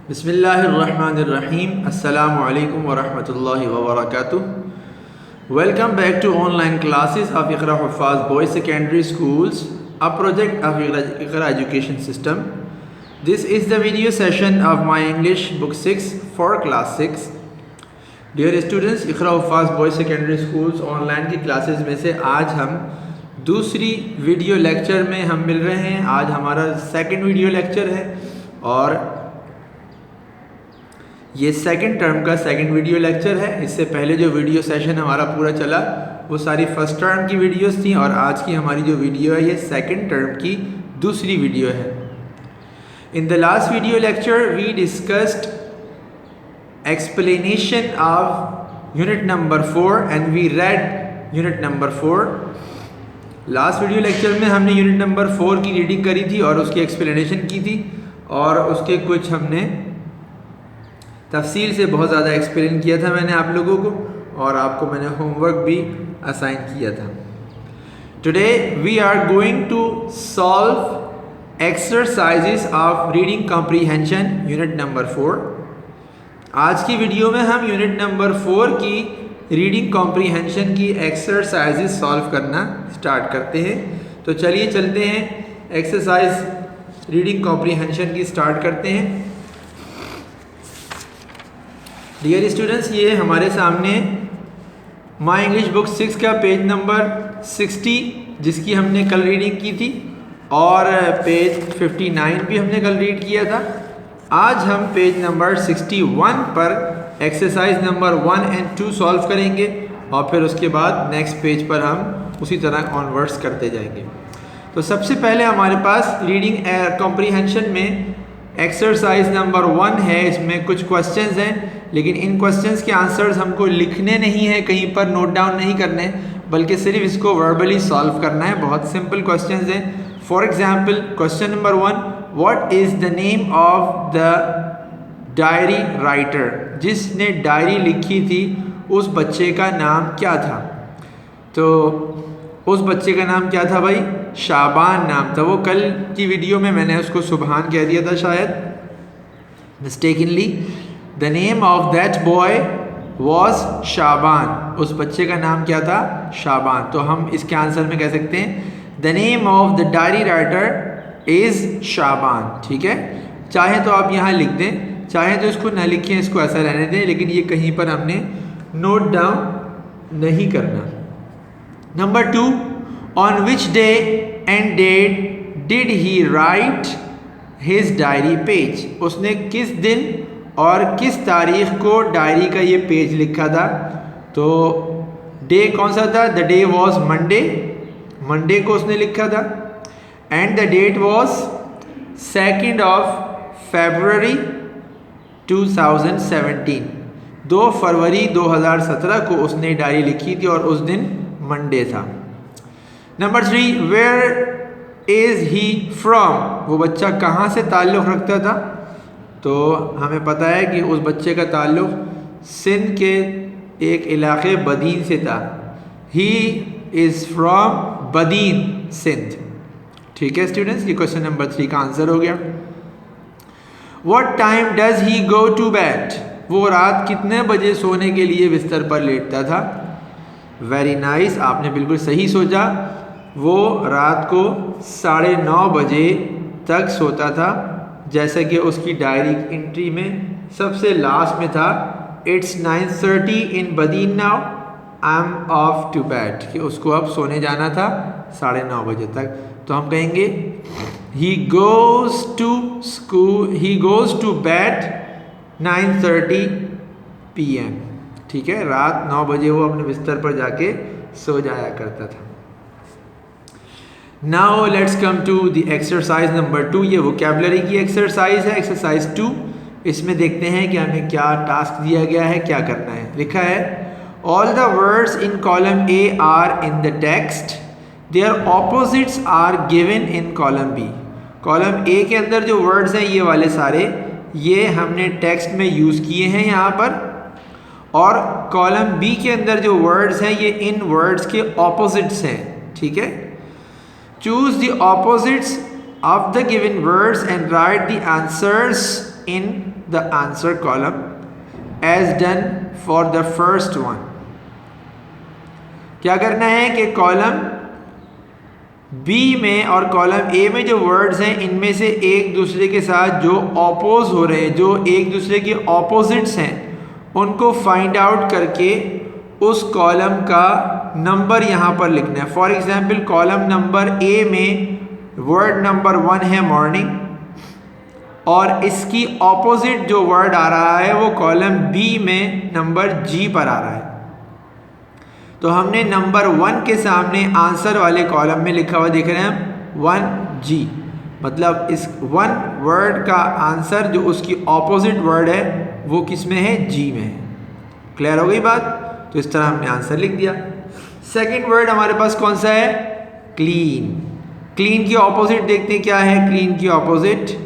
बिस्मिल्लाहिर्रहमानिर्रहीम अस्सलामु अलैकुम वरहमतुल्लाहि वबरकातुह। Welcome back to online classes of Iqra Huffaz Boys Secondary Schools, a project of Iqra Education System. This is the video session of my English book 6 for class 6. Dear students, Iqra Huffaz Boys Secondary Schools online की classes में से आज हम दूसरी video lecture में हम मिल रहे हैं। आज हमारा सेकंड वीडियो लेक्चर है और ये सेकंड टर्म का सेकंड वीडियो लेक्चर है। इससे पहले जो वीडियो सेशन हमारा पूरा चला वो सारी फर्स्ट टर्म की वीडियोस थी और आज की हमारी जो वीडियो है ये सेकंड टर्म की दूसरी वीडियो है। In the last video lecture we discussed explanation of unit number 4 and we read unit number 4। Last video lecture में हमने यूनिट नंबर 4 की रीडिंग करी थी और उसकी एक्सप्लेनेशन की थी और उसके कुछ हमने तफसील से बहुत ज़्यादा एक्सप्लेन किया था मैंने आप लोगों को और आपको मैंने होमवर्क भी असाइन किया था। Today we are going to solve exercises of reading comprehension unit number 4। आज की वीडियो में हम यूनिट नंबर 4 की रीडिंग कॉम्प्रीहेंशन की एक्सरसाइजेस सॉल्व करना स्टार्ट करते हैं। तो चलिए चलते हैं, एक्सरसाइज रीडिंग कॉम्प्रीहेंशन की स्टार्ट करते हैं। डियर स्टूडेंट्स, ये हमारे सामने माई इंग्लिश बुक 6 का पेज नंबर 60 जिसकी हमने कल रीडिंग की थी और पेज 59 भी हमने कल रीड किया था। आज हम पेज नंबर 61 पर एक्सरसाइज नंबर 1 एंड 2 सॉल्व करेंगे और फिर उसके बाद नेक्स्ट पेज पर हम उसी तरह ऑनवर्ड्स करते जाएंगे। तो सबसे पहले हमारे पास रीडिंग कॉम्प्रीहेंशन में एक्सरसाइज नंबर 1 है। इसमें कुछ क्वेश्चंस हैं लेकिन इन क्वेश्चंस के आंसर्स हमको लिखने नहीं है, कहीं पर नोट डाउन नहीं करने, बल्कि सिर्फ इसको वर्बली सॉल्व करना है। बहुत सिंपल क्वेश्चंस हैं। For example question number 1, what is the name of the diary writer? जिसने डायरी लिखी थी उस बच्चे का नाम क्या था? तो उस बच्चे का नाम क्या था भाई? शाबान नाम था। वो कल की वीडियो में मैंने उसको सुबहान कह दिया था शायद mistakenly. The name of that boy was Shaban. उस बच्चे का नाम क्या था? शाबान। तो हम इसके आंसर में कह सकते हैं the name of the diary writer is Shaban. ठीक है, चाहे तो आप यहाँ लिख दें, चाहे तो इसको ना लिखें, इसको ऐसा रहने दें, लेकिन ये कहीं पर हमने नोट डाउन नहीं करना। Number 2, on which day and date did he write his diary page? उसने किस दिन और किस तारीख को डायरी का ये पेज लिखा था? तो डे कौन सा था? The day was Monday. Monday को उसने लिखा था। एंड द डेट वॉज 2 फरवरी 2017। 2 फरवरी 2017 को उसने डायरी लिखी थी और उस दिन मंडे था। Number 3, where is he from? वो बच्चा कहाँ से ताल्लुक़ रखता था? तो हमें पता है कि उस बच्चे का ताल्लुक़ सिंध के एक इलाके बदीन से था। He is from Badin Sindh. ठीक है स्टूडेंट्स, ये क्वेश्चन नंबर 3 का आंसर हो गया। What time does he go to bed? वो रात कितने बजे सोने के लिए बिस्तर पर लेटता था? वेरी नाइस, आपने बिल्कुल सही सोचा। वो रात को 9:30 बजे तक सोता था, जैसा कि उसकी डायरी एंट्री में सबसे लास्ट में था, it's 9:30 in Badin now, I am off to bed, कि उसको अब सोने जाना था 9:30 बजे तक। तो हम कहेंगे he goes to bed 9:30 PM। ठीक है, रात 9 बजे वो अपने बिस्तर पर जाके सो जाया करता था। Now let's come to the exercise number 2। ये वोकैबुलरी की एक्सरसाइज है, एक्सरसाइज 2। इसमें देखते हैं कि हमें क्या टास्क दिया गया है, क्या करना है। लिखा है all the words in column A are in the text, their opposites are given in column B। Column A के अंदर जो वर्ड्स हैं ये वाले सारे, ये हमने टेक्स्ट में यूज़ किए हैं यहाँ पर, और कॉलम B के अंदर जो वर्ड्स हैं ये इन वर्ड्स के ऑपोजिट्स हैं। ठीक है, choose the opposites of the given words and write the answers in the answer column as done for the first one. क्या करना है कि कॉलम बी में और कॉलम ए में जो वर्ड्स हैं इनमें से एक दूसरे के साथ जो ऑपोज हो रहे हैं, जो एक दूसरे के ऑपोजिट्स हैं, उनको फाइंड आउट करके उस कॉलम का नंबर यहाँ पर लिखना है। For example column number A में वर्ड नंबर 1 है मॉर्निंग, और इसकी ऑपोजिट जो वर्ड आ रहा है वो कॉलम बी में नंबर जी पर आ रहा है। तो हमने नंबर 1 के सामने आंसर वाले कॉलम में लिखा हुआ देख रहे हैं हम 1G, मतलब इस 1 वर्ड का आंसर जो उसकी ऑपोजिट वर्ड है वो किस में है, जी में है। क्लियर हो गई बात? तो इस तरह हमने आंसर लिख दिया। सेकंड वर्ड हमारे पास कौन सा है, क्लीन। क्लीन की ऑपोजिट देखते हैं क्या है, क्लीन की ऑपोजिट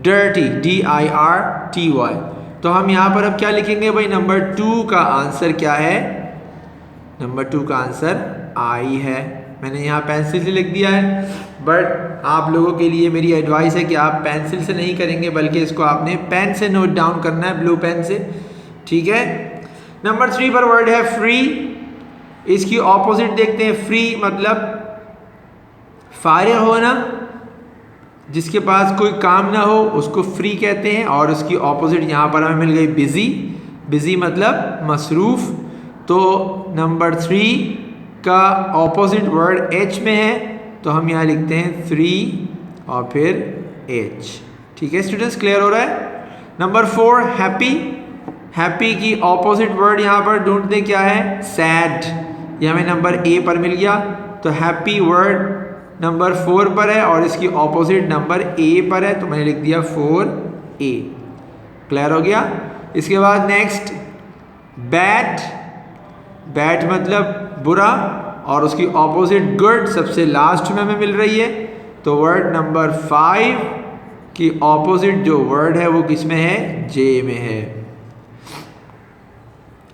डर्टी, DIRTY। तो हम यहाँ पर अब क्या लिखेंगे भाई, नंबर 2 का आंसर क्या है, नंबर 2 का आंसर आई है। मैंने यहाँ पेंसिल से लिख दिया है, बट आप लोगों के लिए मेरी एडवाइस है कि आप पेंसिल से नहीं करेंगे बल्कि इसको आपने पेन से नोट डाउन करना है, ब्लू पेन से, ठीक है। नंबर 3 पर वर्ड है फ्री। इसकी ऑपोजिट देखते हैं, फ्री मतलब फारिग होना, जिसके पास कोई काम ना हो उसको फ्री कहते हैं। और उसकी ऑपोजिट यहाँ पर हमें मिल गई बिजी। बिजी मतलब मसरूफ़। तो नंबर 3 का ऑपोजिट वर्ड एच में है, तो हम यहाँ लिखते हैं 3 और फिर एच। ठीक है स्टूडेंट्स, क्लियर हो रहा है। Number 4 happy. हैप्पी की ऑपोजिट वर्ड यहाँ पर ढूंढते क्या है, सैड। ये हमें नंबर ए पर मिल गया, तो हैप्पी वर्ड नंबर 4 पर है और इसकी ऑपोजिट नंबर ए पर है, तो मैंने लिख दिया 4A। क्लियर हो गया। इसके बाद नेक्स्ट बैड। बैड मतलब बुरा, और उसकी ऑपोजिट गुड सबसे लास्ट में हमें मिल रही है, तो वर्ड नंबर 5 की ऑपोजिट जो वर्ड है वो किस में है, जे में है।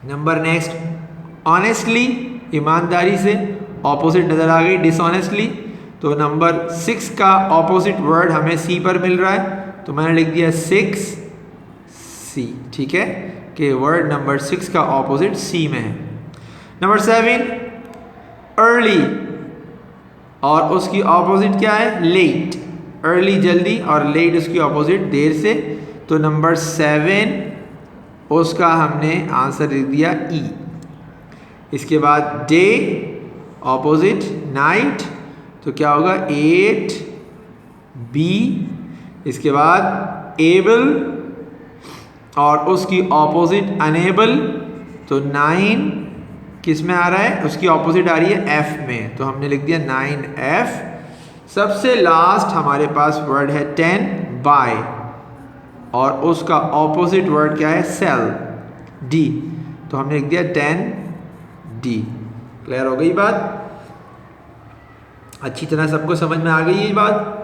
नंबर नेक्स्ट ऑनेस्टली, ईमानदारी से, ऑपोजिट नजर आ गई डिसऑनेस्टली, तो नंबर 6 का ऑपोजिट वर्ड हमें सी पर मिल रहा है, तो मैंने लिख दिया 6C। ठीक है कि वर्ड नंबर 6 का ऑपोजिट सी में है। नंबर 7 अर्ली, और उसकी ऑपोजिट क्या है, लेट। अर्ली जल्दी और लेट उसकी ऑपोजिट देर से, तो नंबर 7 उसका हमने आंसर लिख दिया ई। इसके बाद डे ऑपोजिट नाइट, तो क्या होगा 8B। इसके बाद एबल और उसकी ऑपोजिट अनेबल, तो 9 किस में आ रहा है, उसकी ऑपोजिट आ रही है F में, तो हमने लिख दिया 9F। सबसे लास्ट हमारे पास वर्ड है 10 बाय, और उसका ऑपोजिट वर्ड क्या है, सेल, D, तो हमने लिख दिया 10D। क्लियर हो गई बात? अच्छी तरह सबको समझ में आ गई ये बात?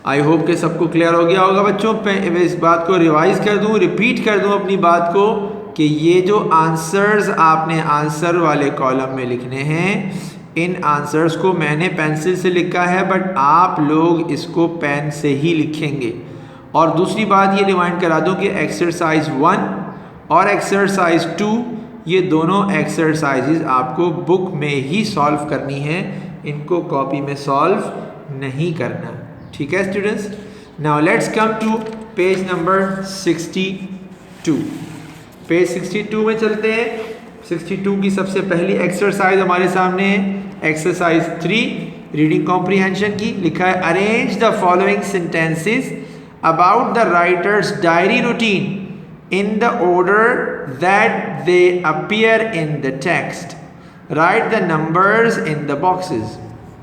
आई होप कि सबको क्लियर हो गया होगा बच्चों। मैं इस बात को रिवाइज कर दूं, रिपीट कर दूं अपनी बात को, कि ये जो आंसर्स आपने आंसर वाले कॉलम में लिखने हैं, इन आंसर्स को मैंने पेंसिल से लिखा है, बट आप लोग इसको पेन से ही लिखेंगे। और दूसरी बात ये रिमाइंड करा दूं कि एक्सरसाइज 1 और एक्सरसाइज 2 ये दोनों एक्सरसाइजेज आपको बुक में ही सॉल्व करनी है, इनको कॉपी में सॉल्व नहीं करना। ठीक है students. Now let's come to page number 62। Page 62 में चलते हैं। 62 की सबसे पहली एक्सरसाइज हमारे सामने है, एक्सरसाइज 3 रीडिंग कॉम्प्रिहेंशन की। लिखा है arrange the following sentences about the writers diary routine in the order that they appear in the text. Write the numbers in the boxes.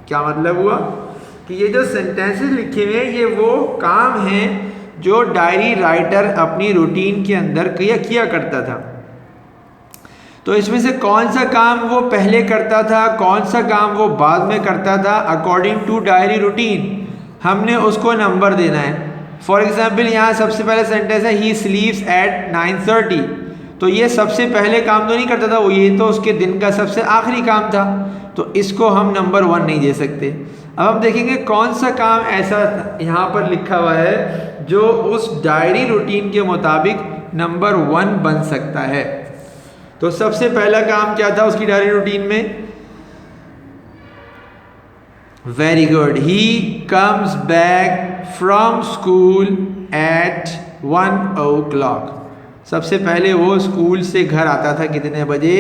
क्या मतलब हुआ कि ये जो सेंटेंसेस लिखे हुए हैं ये वो काम हैं जो डायरी राइटर अपनी रूटीन के अंदर किया करता था। तो इसमें से कौन सा काम वो पहले करता था, कौन सा काम वो बाद में करता था, अकॉर्डिंग टू डायरी रूटीन हमने उसको नंबर देना है। फॉर एग्जाम्पल यहाँ सबसे पहले सेंटेंस है ही स्लीप्स एट 9:30, तो ये सबसे पहले काम तो नहीं करता था वो, ये तो उसके दिन का सबसे आखिरी काम था, तो इसको हम नंबर 1 नहीं दे सकते। अब हम देखेंगे कौन सा काम ऐसा यहाँ पर लिखा हुआ है जो उस डायरी रूटीन के मुताबिक नंबर 1 बन सकता है। तो सबसे पहला काम क्या था उसकी डायरी रूटीन में? Very good, he comes back from school eight 1 o'clock। सबसे पहले वो स्कूल से घर आता था कितने बजे?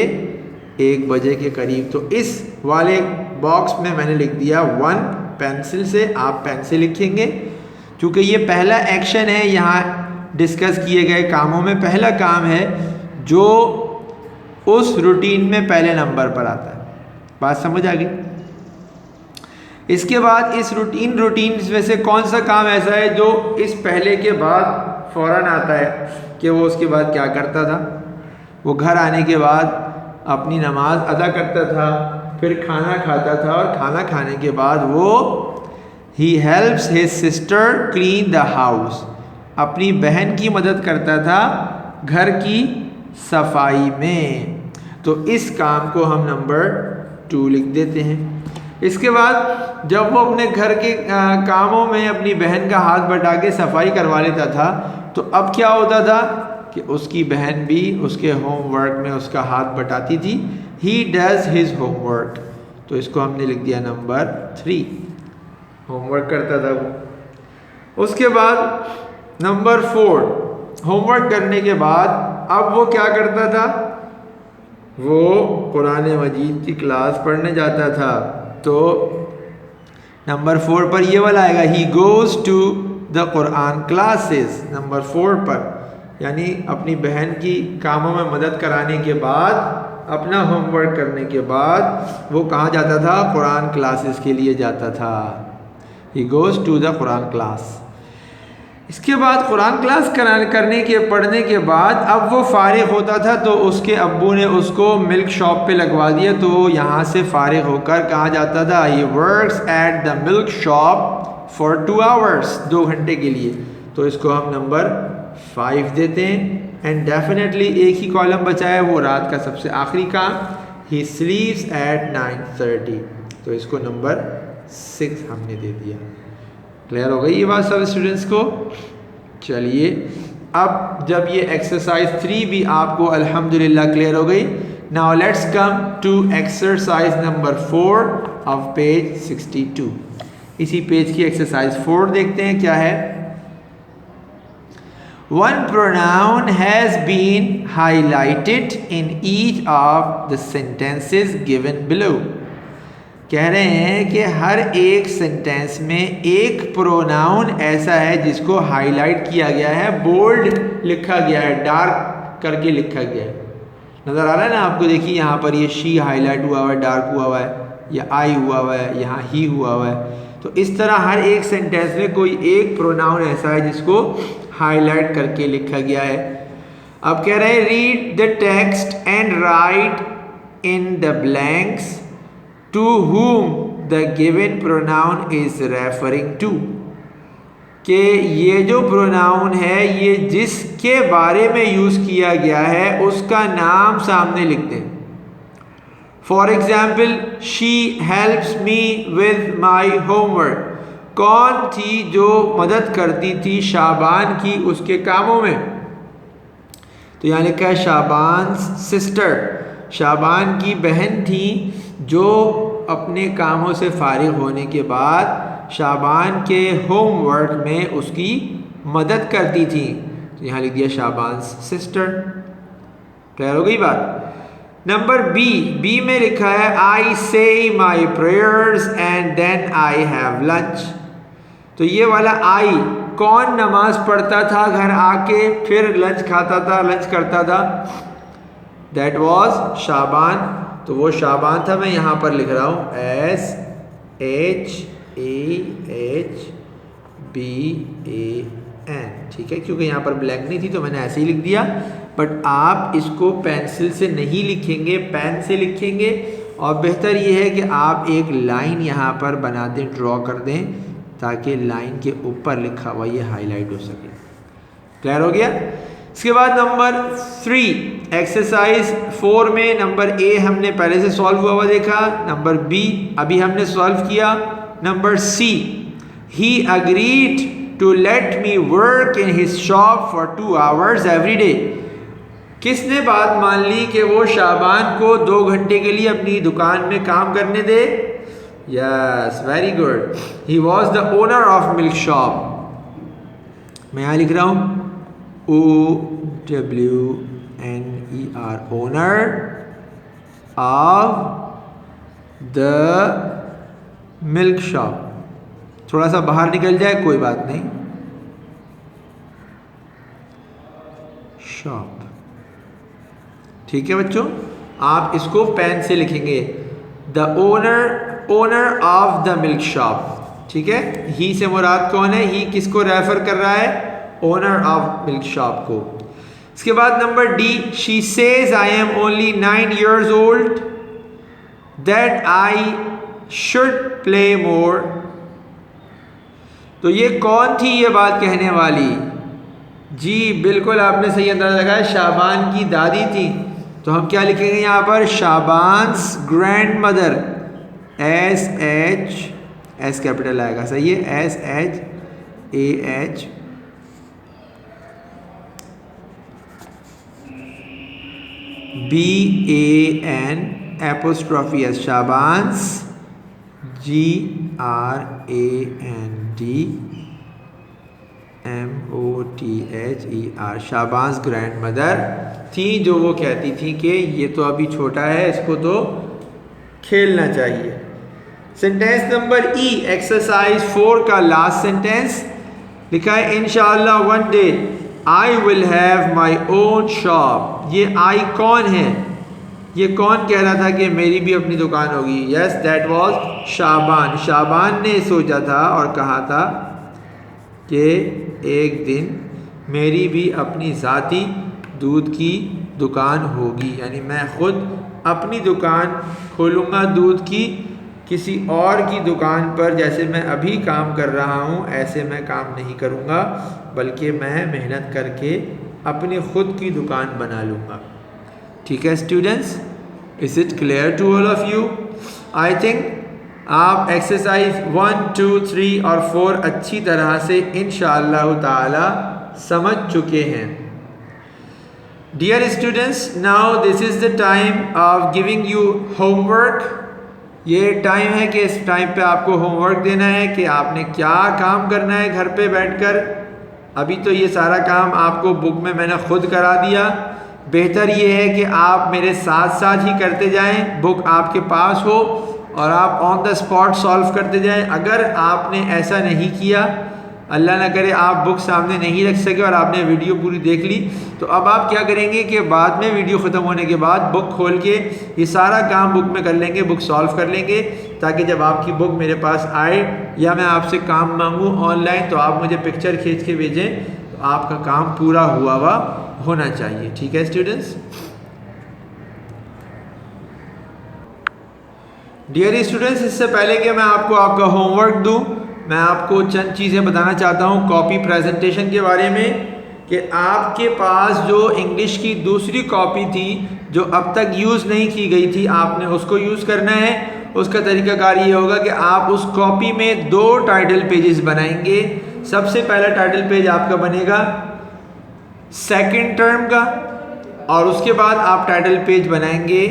1 बजे के करीब। तो इस वाले बॉक्स में मैंने लिख दिया 1 पेंसिल से, आप पेन से लिखेंगे क्योंकि ये पहला एक्शन है यहाँ डिस्कस किए गए कामों में पहला काम है जो उस रूटीन में पहले नंबर पर आता है। बात समझ आ गई? इसके बाद इस रूटीन में से कौन सा काम ऐसा है जो इस पहले के बाद फौरन आता है कि वो उसके बाद क्या करता था? वो घर आने के बाद अपनी नमाज अदा करता था, फिर खाना खाता था और खाना खाने के बाद वो he helps his sister clean the house, अपनी बहन की मदद करता था घर की सफाई में। तो इस काम को हम नंबर 2 लिख देते हैं। इसके बाद जब वो अपने घर के कामों में अपनी बहन का हाथ बटा के सफाई करवा लेता था तो अब क्या होता था कि उसकी बहन भी उसके होमवर्क में उसका हाथ बटाती थी। ही डज हिज होमवर्क, तो इसको हमने लिख दिया नंबर 3, होमवर्क करता था वो। उसके बाद नंबर 4, होमवर्क करने के बाद अब वो क्या करता था? वो कुरान मजीद की क्लास पढ़ने जाता था। तो नंबर 4 पर ये वाला आएगा, he goes to the Quran classes. Number 4 पर यानी अपनी बहन की कामों में मदद कराने के बाद, अपना होमवर्क करने के बाद वो कहाँ जाता था? कुरान क्लासेस के लिए जाता था। He goes to the Quran class. इसके बाद कुरान क्लास पढ़ने के बाद अब वो फारिग होता था तो उसके अब्बू ने उसको मिल्क शॉप पे लगवा दिया। तो यहाँ से फारिग होकर कहाँ जाता था? He works at the milk shop for 2 hours, 2 घंटे के लिए। तो इसको हम नंबर 5 देते हैं। एंड डेफिनेटली एक ही कॉलम बचा है, वो रात का सबसे आखिरी काम, ही स्लीप्स एट 9:30। तो इसको नंबर 6 हमने दे दिया। क्लियर हो गई ये बात सब स्टूडेंट्स को? चलिए अब जब ये एक्सरसाइज 3 भी आपको अल्हम्दुलिल्लाह क्लियर हो गई, now let's come to exercise number 4 of page 62। इसी पेज की एक्सरसाइज 4 देखते हैं क्या है। One pronoun has been highlighted in each of the sentences given below। कह रहे हैं कि हर एक सेंटेंस में एक प्रोनाउन ऐसा है जिसको हाईलाइट किया गया है, बोल्ड लिखा गया है, डार्क करके लिखा गया है। नज़र आ रहा है ना आपको? देखिए यहाँ पर ये शी हाईलाइट हुआ हुआ है, डार्क हुआ हुआ है, या आई हुआ हुआ है, यहाँ ही हुआ हुआ है। तो इस तरह हर एक सेंटेंस में कोई एक प्रोनाउन ऐसा है जिसको हाईलाइट करके लिखा गया है। अब कह रहे हैं read the text and right in the blanks to whom the given pronoun is referring to। कि ये जो प्रोनाउन है ये जिसके बारे में यूज़ किया गया है उसका नाम सामने लिख दें। For example, she helps me with my homework. कौन थी जो मदद करती थी शाबान की उसके कामों में? तो यहाँ लिखा है शाबान सिस्टर, शाबान की बहन थी जो अपने कामों से फारिग होने के बाद शाबान के होमवर्क में उसकी मदद करती थी। तो यहाँ लिख दिया शाबान सिस्टर। क्लियर हो गई बात? नंबर बी में लिखा है I say my prayers and then I have lunch. तो ये वाला आई, कौन नमाज पढ़ता था घर आके फिर लंच खाता था, लंच करता था? दैट वॉज शाबान। तो वो शाबान था, मैं यहाँ पर लिख रहा हूँ SHAHBAN, ठीक है, क्योंकि यहाँ पर ब्लैंक नहीं थी तो मैंने ऐसे ही लिख दिया। बट आप इसको पेंसिल से नहीं लिखेंगे, पेन से लिखेंगे। और बेहतर ये है कि आप एक लाइन यहाँ पर बना दें, ड्रॉ कर दें, ताकि लाइन के ऊपर लिखा हुआ ये हाईलाइट हो सके। क्लियर हो गया? इसके बाद नंबर 3 एक्सरसाइज 4 में नंबर ए हमने पहले से सॉल्व हुआ हुआ देखा, नंबर बी अभी हमने सॉल्व किया, number C he agreed to let me work in his shop for 2 hours every day. किसने बात मान ली कि वो शाबान को 2 घंटे के लिए अपनी दुकान में काम करने दे? Yes, very good. He was the owner of milk shop. मैं यहाँ लिख रहा हूँ OWNER, owner of the milk shop. थोड़ा सा बाहर निकल जाए कोई बात नहीं. शॉप, ठीक है बच्चों. आप इसको पेन से लिखेंगे, the owner of the milk shop. ठीक है, ही से मुराद कौन है? ही किसको रेफर कर रहा है? ओनर ऑफ मिल्क शॉप को. इसके बाद number D, she says I am only 9 years old, that I should play more. तो ये कौन थी ये बात कहने वाली? जी बिल्कुल आपने सही अंदाजा लगाया, शाबान की दादी थी. तो हम क्या लिखेंगे यहाँ पर? Shaban's grandmother. S capital आएगा, सही है, SHAH BAN apostrophe S, Shaban's GRANDMOTHER, Shaban's grandmother थी, जो वो कहती थी कि ये तो अभी छोटा है, इसको तो खेलना चाहिए. सेंटेंस नंबर ई, एक्सरसाइज 4 का लास्ट सेंटेंस लिखा है, इंशाअल्लाह one day I will have my own shop. ये आई कौन है? ये कौन कह रहा था कि मेरी भी अपनी दुकान होगी? यस, दैट वाज शाबान. शाबान ने सोचा था और कहा था कि एक दिन मेरी भी अपनी ज़ाती दूध की दुकान होगी, यानी मैं खुद अपनी दुकान खोलूँगा दूध की. किसी और की दुकान पर जैसे मैं अभी काम कर रहा हूँ ऐसे मैं काम नहीं करूँगा, बल्कि मैं मेहनत करके अपनी खुद की दुकान बना लूँगा. ठीक है students, is it clear to all of you? I think आप एक्सरसाइज 1, 2, 3 और 4 अच्छी तरह से इंशाअल्लाह ताला समझ चुके हैं. Dear students, now this is the time of giving you homework. ये टाइम है कि इस टाइम पे आपको होमवर्क देना है कि आपने क्या काम करना है घर पे बैठकर. अभी तो ये सारा काम आपको बुक में मैंने खुद करा दिया. बेहतर ये है कि आप मेरे साथ साथ ही करते जाएं, बुक आपके पास हो और आप ऑन द स्पॉट सॉल्व करते जाएं. अगर आपने ऐसा नहीं किया, अल्लाह ना करे आप बुक सामने नहीं रख सके और आपने वीडियो पूरी देख ली, तो अब आप क्या करेंगे कि बाद में वीडियो ख़त्म होने के बाद बुक खोल के ये सारा काम बुक में कर लेंगे, बुक सॉल्व कर लेंगे, ताकि जब आपकी बुक मेरे पास आए या मैं आपसे काम मांगूँ ऑनलाइन तो आप मुझे पिक्चर खींच के भेजें, तो आपका काम पूरा हुआ होना चाहिए. ठीक है स्टूडेंट्स? डियर स्टूडेंट्स, इससे पहले कि मैं आपको आपका होमवर्क दूं, मैं आपको चंद चीज़ें बताना चाहता हूं कॉपी प्रेजेंटेशन के बारे में. कि आपके पास जो इंग्लिश की दूसरी कॉपी थी जो अब तक यूज़ नहीं की गई थी, आपने उसको यूज़ करना है. उसका तरीकाकार ये होगा कि आप उस कॉपी में 2 टाइटल पेजेस बनाएंगे. सबसे पहला टाइटल पेज आपका बनेगा सेकंड टर्म का, और उसके बाद आप टाइटल पेज बनाएंगे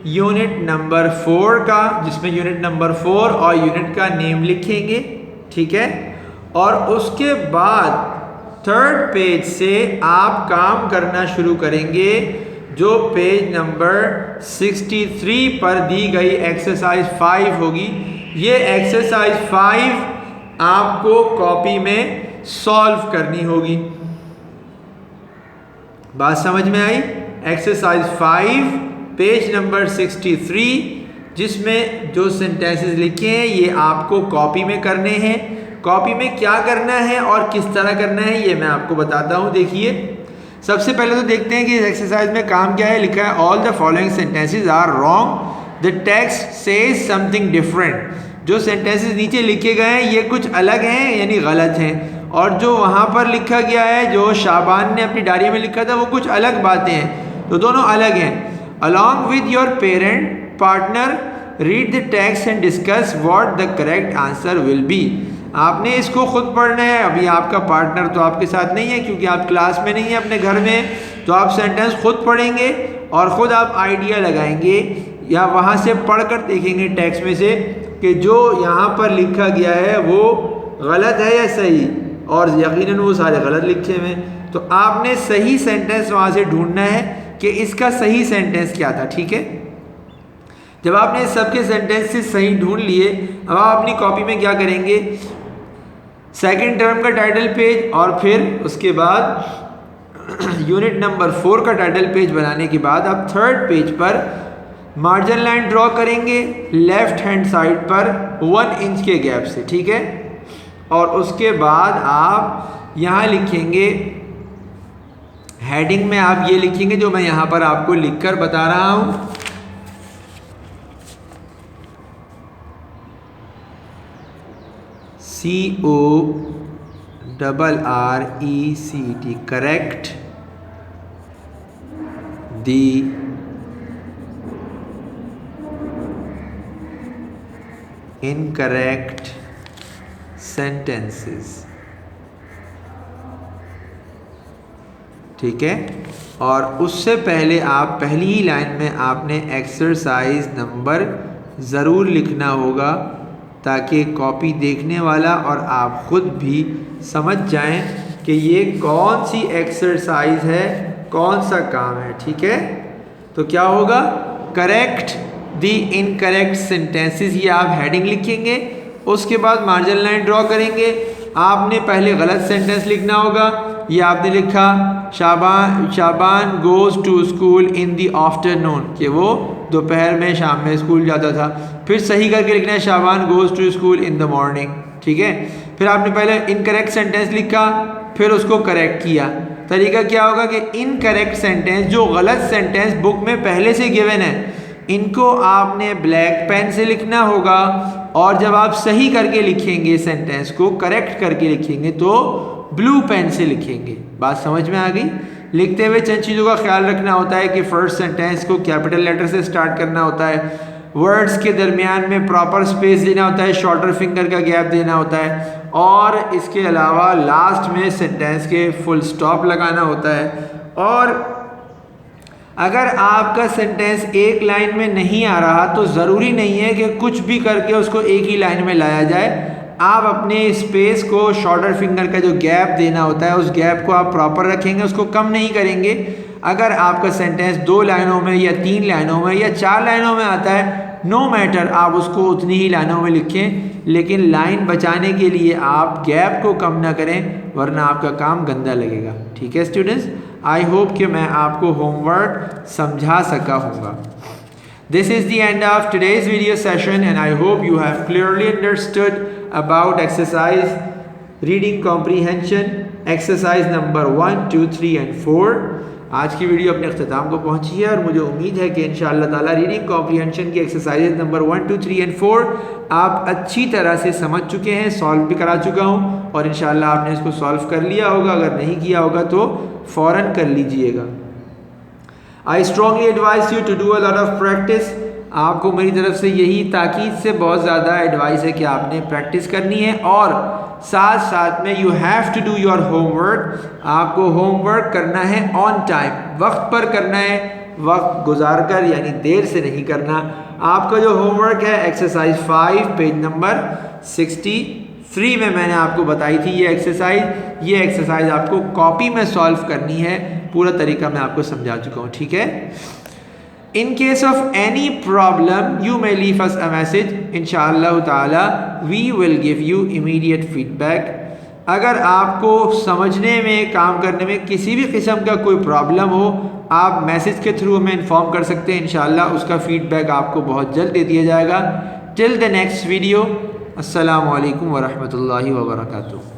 यूनिट नंबर 4 का, जिसमें यूनिट नंबर 4 और यूनिट का नेम लिखेंगे. ठीक है, और उसके बाद थर्ड पेज से आप काम करना शुरू करेंगे जो पेज नंबर 63 पर दी गई एक्सरसाइज 5 होगी. ये एक्सरसाइज 5 आपको कॉपी में सॉल्व करनी होगी. बात समझ में आई? एक्सरसाइज 5 पेज नंबर 63, जिसमें जो सेंटेंसेस लिखे हैं ये आपको कॉपी में करने हैं. कॉपी में क्या करना है और किस तरह करना है ये मैं आपको बताता हूँ. देखिए, सबसे पहले तो देखते हैं कि इस एक्सरसाइज में काम क्या है. लिखा है all the following sentences are wrong, the text says something different. जो सेंटेंसेस नीचे लिखे गए हैं ये कुछ अलग हैं, यानी गलत हैं, और जो वहाँ पर लिखा गया है, जो शाबान ने अपनी डायरी में लिखा था, वो कुछ अलग बातें हैं. तो दोनों अलग हैं. Along with your parent partner read the text and discuss what the correct answer will be. आपने इसको खुद पढ़ना है। अभी आपका पार्टनर तो आपके साथ नहीं है क्योंकि आप क्लास में नहीं है अपने घर में, तो आप सेंटेंस खुद पढ़ेंगे और ख़ुद आप आइडिया लगाएंगे या वहाँ से पढ़कर देखेंगे टेक्स्ट में से कि जो यहाँ पर लिखा गया है वो गलत है या सही, और यकीनन वो सारे गलत लिखे हुए हैं। तो आपने सही सेंटेंस वहाँ से ढूंढना है कि इसका सही सेंटेंस क्या था। ठीक है, जब आपने सबके सेंटेंसेस सही ढूंढ लिए, अब आप अपनी कॉपी में क्या करेंगे, सेकंड टर्म का टाइटल पेज और फिर उसके बाद यूनिट नंबर 4 का टाइटल पेज बनाने के बाद आप थर्ड पेज पर मार्जिन लाइन ड्रॉ करेंगे लेफ्ट हैंड साइड पर 1 इंच के गैप से। ठीक है, और उसके बाद आप यहाँ लिखेंगे, हेडिंग में आप ये लिखेंगे जो मैं यहाँ पर आपको लिखकर बता रहा हूँ। CORRECT, करेक्ट दी इनकरेक्ट सेंटेंसेस। ठीक है, और उससे पहले आप पहली ही लाइन में आपने एक्सरसाइज नंबर ज़रूर लिखना होगा ताकि कॉपी देखने वाला और आप ख़ुद भी समझ जाएं कि ये कौन सी एक्सरसाइज है, कौन सा काम है। ठीक है, तो क्या होगा, करेक्ट दी इनकरेक्ट सेंटेंसेस, ये आप हेडिंग लिखेंगे। उसके बाद मार्जिन लाइन ड्रॉ करेंगे। आपने पहले गलत सेंटेंस लिखना होगा। ये आपने लिखा Shaban goes to school in the afternoon, कि वो दोपहर में शाम में स्कूल जाता था। फिर सही करके लिखना है Shaban goes to school in the morning. ठीक है, फिर आपने पहले इनकरेक्ट सेंटेंस लिखा, फिर उसको करेक्ट किया। तरीका क्या होगा कि इनकरेक्ट सेंटेंस, जो गलत सेंटेंस बुक में पहले से गिवन है, इनको आपने ब्लैक पेन से लिखना होगा, और जब आप सही करके लिखेंगे सेंटेंस को करेक्ट करके लिखेंगे तो ब्लू पेन से लिखेंगे। बात समझ में आ गई? लिखते हुए चंद चीज़ों का ख्याल रखना होता है कि फर्स्ट सेंटेंस को कैपिटल लेटर से स्टार्ट करना होता है, वर्ड्स के दरमियान में प्रॉपर स्पेस देना होता है, शॉर्टर फिंगर का गैप देना होता है, और इसके अलावा लास्ट में सेंटेंस के फुल स्टॉप लगाना होता है। और अगर आपका सेंटेंस एक लाइन में नहीं आ रहा तो ज़रूरी नहीं है कि कुछ भी करके उसको एक ही लाइन में लाया जाए। आप अपने स्पेस को, शॉर्टर फिंगर का जो गैप देना होता है, उस गैप को आप प्रॉपर रखेंगे, उसको कम नहीं करेंगे। अगर आपका सेंटेंस 2 लाइनों में या 3 लाइनों में या 4 लाइनों में आता है, नो मैटर, आप उसको उतनी ही लाइनों में लिखें, लेकिन लाइन बचाने के लिए आप गैप को कम ना करें, वरना आपका काम गंदा लगेगा। ठीक है स्टूडेंट्स, आई होप कि मैं आपको होमवर्क समझा सका हूँगा। This is the end of today's video session, and I hope you have clearly understood about exercise reading comprehension, exercise number 1, 2, 3 and 4। आज की वीडियो अपने अख्ताम को पहुंची है और मुझे उम्मीद है कि इंशाअल्लाह ताला रीडिंग कॉम्प्रीहेंशन की एक्सरसाइज नंबर 1, 2, 3 and 4 आप अच्छी तरह से समझ चुके हैं, सॉल्व भी करा चुका हूं, और इंशाअल्लाह आपने इसको सॉल्व कर लिया होगा। अगर नहीं किया होगा तो फ़ौरन कर लीजिएगा। I strongly advise you to do a lot of practice. आपको मेरी तरफ से यही ताकीद से बहुत ज़्यादा एडवाइस है कि आपने प्रैक्टिस करनी है, और साथ साथ में you have to do your homework. आपको होमवर्क करना है ऑन टाइम, वक्त पर करना है, वक्त गुजार कर, यानी देर से नहीं करना। आपका जो होमवर्क है एक्सरसाइज 5 पेज नंबर 63 में मैंने आपको बताई थी ये एक्सरसाइज आपको कॉपी में सॉल्व करनी है। पूरा तरीका मैं आपको समझा चुका हूँ। ठीक है, In case of any problem, you may leave us a message. इंशाअल्लाह ताला we will give you immediate feedback. अगर आपको समझने में, काम करने में किसी भी किस्म का कोई प्रॉब्लम हो, आप मैसेज के थ्रू हमें इन्फॉर्म कर सकते हैं। इंशाअल्लाह उसका फीडबैक आपको बहुत जल्द दे दिया जाएगा। टिल द नेक्स्ट वीडियो, अस्सलामु अलैकुम व रहमतुल्लाहि व बरकातुहू।